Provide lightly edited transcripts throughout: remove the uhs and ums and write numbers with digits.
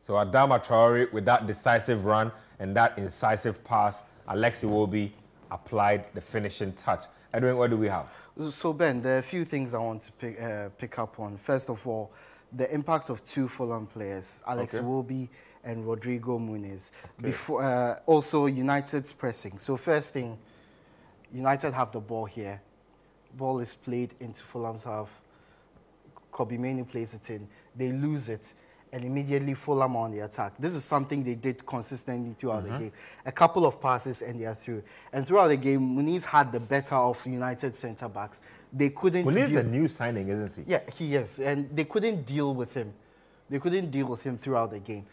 So Adama Traore with that decisive run and that incisive pass, Alex Iwobi applied the finishing touch. Edwin, what do we have? So Ben, there are a few things I want to pick up on. First of all, the impact of two Fulham players, Alex Iwobi and Rodrigo Muniz. Okay. Before, also United's pressing. So first thing, United have the ball here. Ball is played into Fulham's half. Kobbie Mainoo plays it in. They lose it. And immediately Fulham on the attack. This is something they did consistently throughout the game. A couple of passes and they are through. And throughout the game, Muniz had the better of United centre-backs. They couldn't Muniz is a new signing, isn't he? Yeah, he is. And they couldn't deal with him. They couldn't deal with him throughout the game.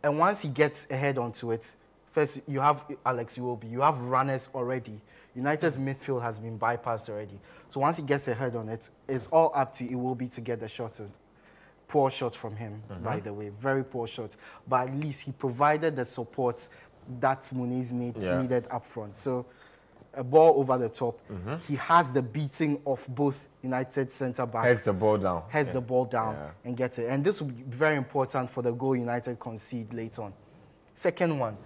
And once he gets ahead onto it, first you have Alex Iwobi. You have runners already. United's midfield has been bypassed already. So once he gets ahead on it, it's all up to Iwobi to get the shot. Poor shot from him, by the way. Very poor shot. But at least he provided the support that Muniz needed up front. So a ball over the top. He has the beating of both United centre-backs. Heads the ball down. Heads the ball down and gets it. And this will be very important for the goal United concede later on. Second one,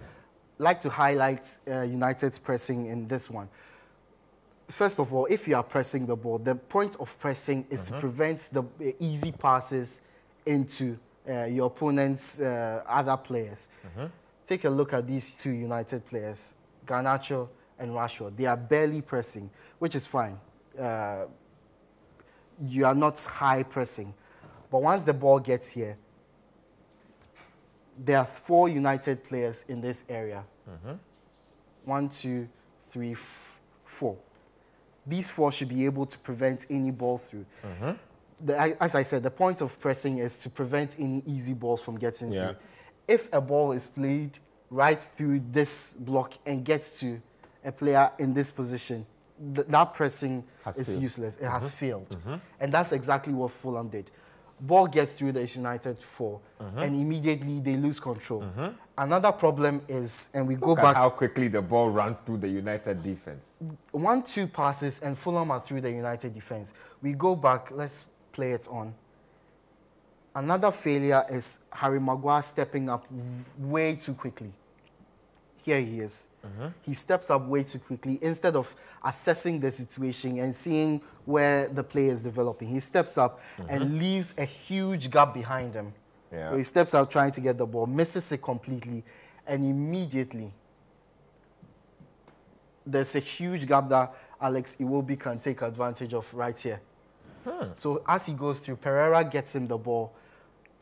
like to highlight United's pressing in this one. First of all, if you are pressing the ball, the point of pressing is to prevent the easy passes into your opponent's other players. Take a look at these two United players, Garnacho and Rashford. They are barely pressing, which is fine. You are not high pressing. But once the ball gets here, there are 4 United players in this area. 1, 2, 3, 4. These 4 should be able to prevent any ball through. As I said, the point of pressing is to prevent any easy balls from getting through. If a ball is played right through this block and gets to a player in this position, that pressing is useless. It has failed. And that's exactly what Fulham did. Ball gets through the United 4, and immediately they lose control. Another problem is, and we go back... how quickly the ball runs through the United defense. 1-2 passes, and Fulham are through the United defense. We go back, let's play it on. Another failure is Harry Maguire stepping up way too quickly. Here he is. He steps up way too quickly. Instead of assessing the situation and seeing where the play is developing, he steps up and leaves a huge gap behind him. So he steps out trying to get the ball, misses it completely, and immediately there's a huge gap that Alex Iwobi can take advantage of right here. So as he goes through, Pereira gets him the ball.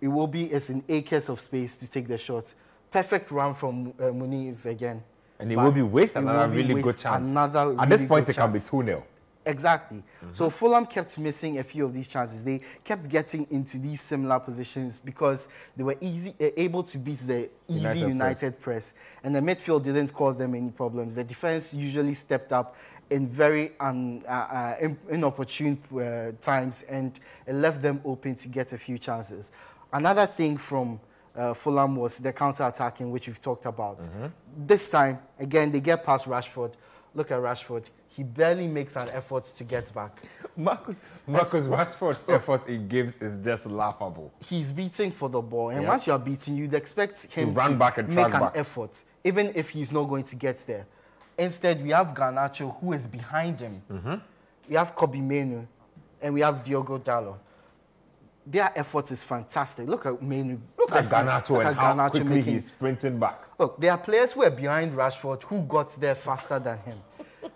Iwobi is in acres of space to take the shot. Perfect run from Muniz again. And Iwobi wastes another really good chance. At this point, it can be 2-0. Exactly. So Fulham kept missing a few of these chances. They kept getting into these similar positions because they were able to beat the easy United press. And the midfield didn't cause them any problems. The defense usually stepped up in very inopportune times, and it left them open to get a few chances. Another thing from Fulham was the counter-attacking, which we've talked about. This time, again, they get past Rashford. Look at Rashford. He barely makes an effort to get back. Marcus Rashford's effort he gives is just laughable. He's beating for the ball. And once you are beating, you'd expect him to run back and make track an back. effort, even if he's not going to get there. Instead, we have Garnacho, who is behind him. We have Kobbie Mainoo, and we have Diogo Dalot. Their effort is fantastic. Look at Mainoo. Look at Garnacho and how quickly he's sprinting back. Look, there are players who are behind Rashford who got there faster than him.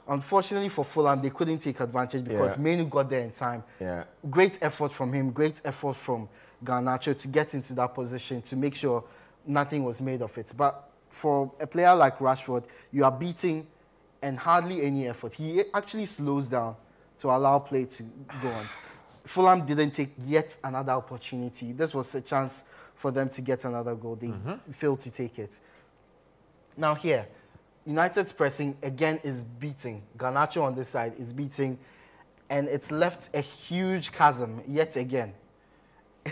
Unfortunately for Fulham, they couldn't take advantage because Mainoo got there in time. Great effort from him, great effort from Garnacho to get into that position to make sure nothing was made of it. But for a player like Rashford, you are beating and hardly any effort. He actually slows down to allow play to go on. Fulham didn't take yet another opportunity. This was a chance for them to get another goal. They failed to take it. Now here, United's pressing again is beating. Garnacho on this side is beating, and it's left a huge chasm yet again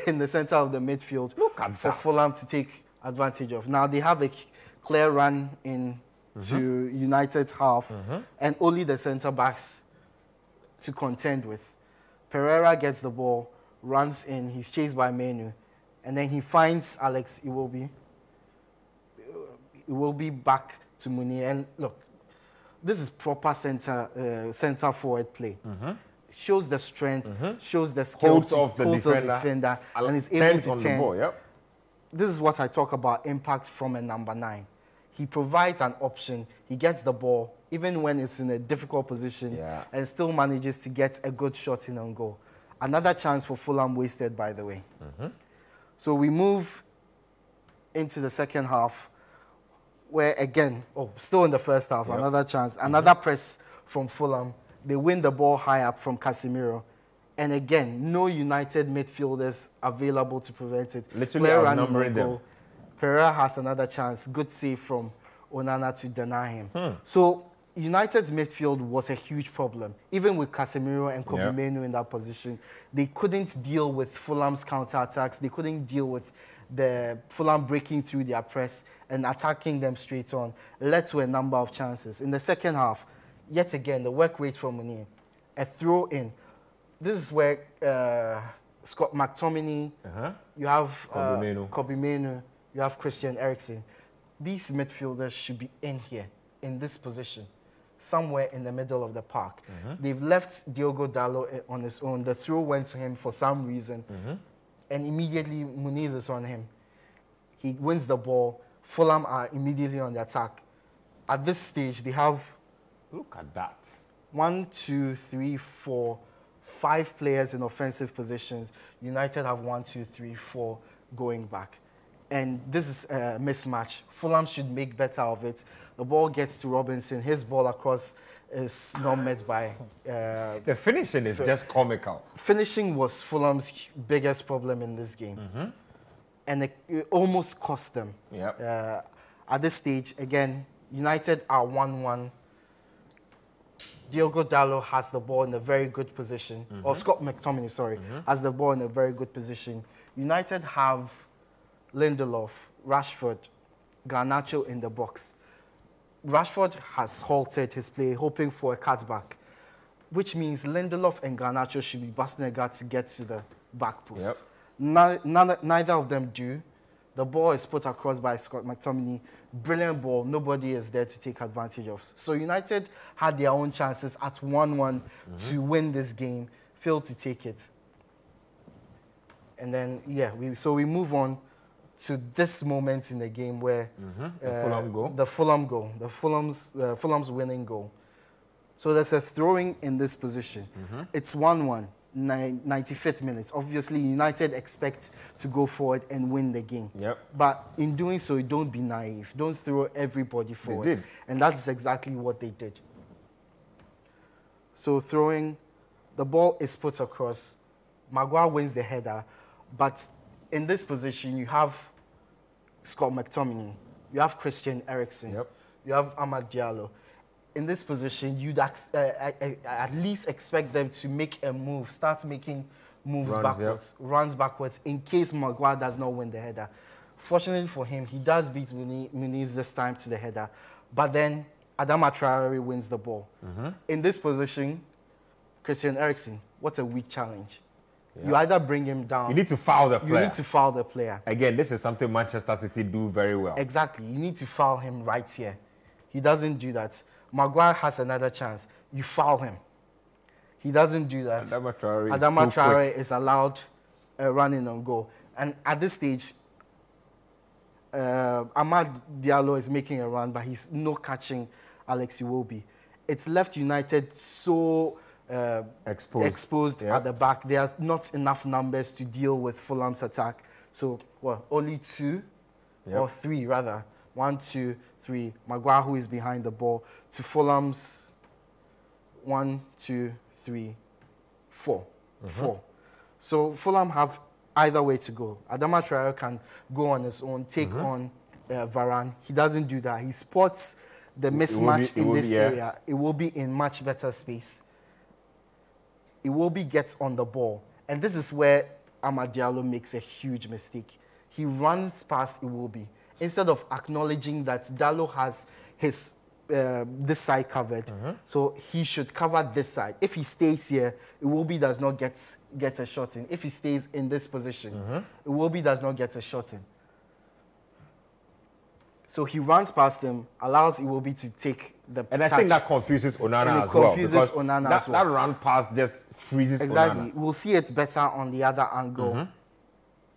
in the center of the midfield for Fulham to take advantage of. Now they have a clear run in to United's half, and only the center backs to contend with. Pereira gets the ball, runs in, he's chased by Mainoo, And then he finds Alex Iwobi. Iwobi back to Munir. And look, this is proper center forward play. It shows the strength, shows the skill, holds off the defender, and is able to on turn. the ball. Yep. This is what I talk about, impact from a number 9. He provides an option. He gets the ball, even when it's in a difficult position, and still manages to get a good shot in on goal. Another chance for Fulham wasted, by the way. So we move into the second half, where again, still in the first half, another chance, another press from Fulham. They win the ball high up from Casemiro. And again, no United midfielders available to prevent it. Literally outnumbering them. Pereira has another chance. Good save from Onana to deny him. So United's midfield was a huge problem. Even with Casemiro and Kobe Mainoo in that position, they couldn't deal with Fulham's counter-attacks. They couldn't deal with the Fulham breaking through their press and attacking them straight on. Led to a number of chances. In the second half, yet again, the work rate from Munir. A throw in. This is where Scott McTominay, you have Kobe Mainoo, you have Christian Eriksen. These midfielders should be in here, in this position, somewhere in the middle of the park. They've left Diogo Dalot on his own. The throw went to him for some reason, and immediately Muniz is on him. He wins the ball. Fulham are immediately on the attack. At this stage, they have... Look at that. 1, 2, 3, 4, 5 players in offensive positions. United have 1, 2, 3, 4 going back. And this is a mismatch. Fulham should make better of it. The ball gets to Robinson. His ball across is not met by... the finishing is just comical. Finishing was Fulham's biggest problem in this game. And it almost cost them. At this stage, again, United are 1-1. Diogo Dalot has the ball in a very good position. Or Scott McTominay, sorry, has the ball in a very good position. United have Lindelof, Rashford, Garnacho in the box. Rashford has halted his play, hoping for a cutback, which means Lindelof and Garnacho should be busting a gut to get to the back post. Neither of them do. The ball is put across by Scott McTominay. Brilliant ball. Nobody is there to take advantage of. So United had their own chances at 1-1 to win this game, failed to take it. And then, we move on to this moment in the game where the Fulham's winning goal. So there's a throwing in this position. It's 1-1. 95th minutes. Obviously, United expect to go forward and win the game. But in doing so, don't be naive. Don't throw everybody forward. They did. And that's exactly what they did. So throwing, the ball is put across. Maguire wins the header. But in this position, you have Scott McTominay. You have Christian Eriksen. You have Amad Diallo. In this position, you'd at least expect them to make a move, start making moves runs backwards, in case Maguire does not win the header. Fortunately for him, he does beat Muniz this time to the header, but then Adama Traore wins the ball. In this position, Christian Eriksen, what a weak challenge. You either bring him down. You need to foul the player. You need to foul the player. Again, this is something Manchester City do very well. Exactly. You need to foul him right here. He doesn't do that. Maguire has another chance. You foul him. He doesn't do that. Adama Traore is allowed a run in on goal. And at this stage, Amad Diallo is making a run, but he's not catching Alex Iwobi. It's left United so exposed at the back. There are not enough numbers to deal with Fulham's attack. So, only 2 or 3 rather. 1, 2, 3. Maguire, who is behind the ball, to Fulham's 1, 2, 3, 4. 4. So Fulham have either way to go. Adama Traore can go on his own, take on Varane. He doesn't do that. He spots the mismatch in this area. It will be in much better space. Iwobi gets on the ball. And this is where Amad Diallo makes a huge mistake. He runs past Iwobi. Instead of acknowledging that Diallo has his this side covered. So he should cover this side. If he stays here, Iwobi does not get a shot in. If he stays in this position, Iwobi does not get a shot in. So he runs past him, allows Iwobi to take the And touch. I think that confuses Onana as well. Confuses Onana as well. That run pass just freezes exactly. Onana. We'll see it better on the other angle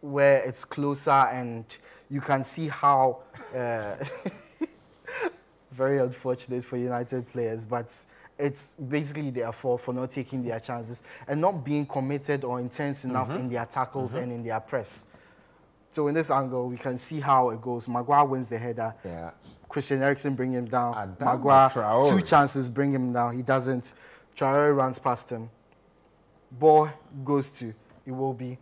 where it's closer and you can see how... very unfortunate for United players, but it's basically their fault for not taking their chances and not being committed or intense enough in their tackles and in their press. So in this angle, we can see how it goes. Maguire wins the header. Yeah. Christian Eriksen bring him down. Adama Maguire, Traore. 2 chances, bring him down. He doesn't. Traore runs past him. Ball goes to Iwobi.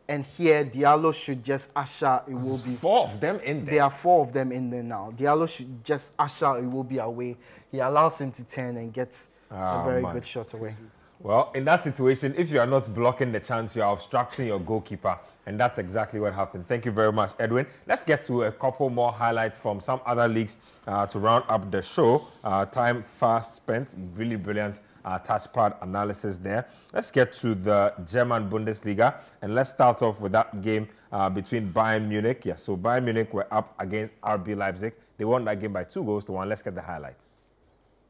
And here, Diallo should just usher Iwobi. 4 of them in there. There are 4 of them in there now. Diallo should just usher Iwobi away. He allows him to turn and gets a very good shot away. Well, in that situation, if you are not blocking the chance, you are obstructing your goalkeeper. And that's exactly what happened. Thank you very much, Edwin. Let's get to a couple more highlights from some other leagues to round up the show. Time fast spent. Really brilliant touchpad analysis there. Let's get to the German Bundesliga. And let's start off with that game between Bayern Munich. Yes, so Bayern Munich were up against RB Leipzig. They won that game by 2 goals to 1. Let's get the highlights.